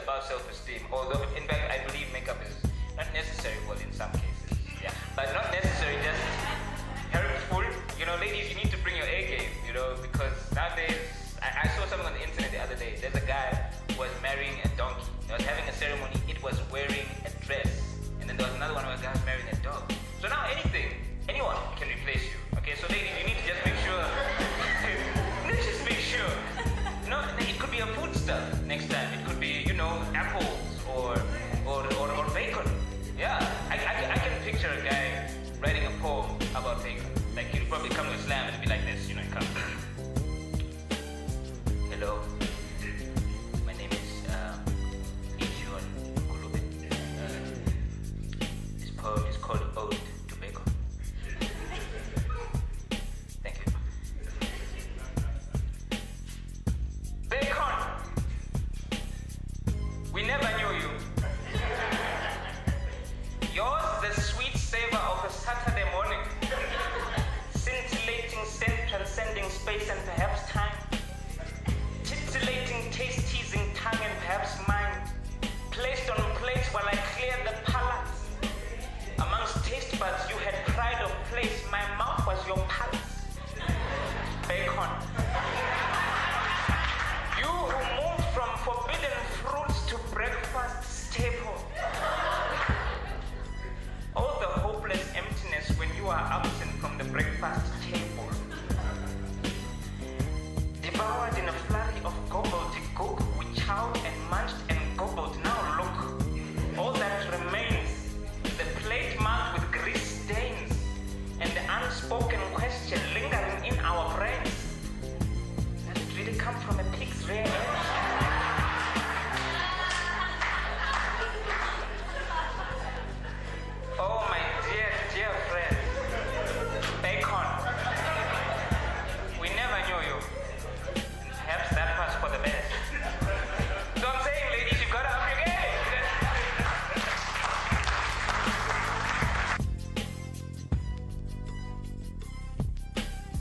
about self-esteem. Although, in fact, I believe makeup is not necessary, well, in some cases, yeah, but not necessary, just helpful. You know, ladies, you need to bring your A game, you know, because nowadays, I saw something on the internet the other day. There's a guy who was marrying a donkey. He was having a ceremony, it was wearing a dress. And then there was another one where a guy was marrying a dog. So now anyone can replace you. Okay, so ladies, you need to just make sure. Let's just make sure. No, it could be a food stuff next time. It could be, you know, apples or bacon. Yeah, I can picture a guy writing a poem about bacon. Like he'll probably come to Islam and be like this, you know, he comes. Hello, my name is Ijon Kulube. This poem is called Ode to Bacon. Thank you. Bacon! We never knew you. Yours the sweet savor of a Saturday morning. Scintillating scent transcending space and perhaps time. Titillating, taste-teasing tongue and perhaps mind. Placed on plates while I clear the palate. Amongst taste buds you had pride of place. My mouth was your palace. Bacon. You who moved from forbidden fruits to breakfast staple. All the hopeless emptiness when you are absent from the breakfast table. Devoured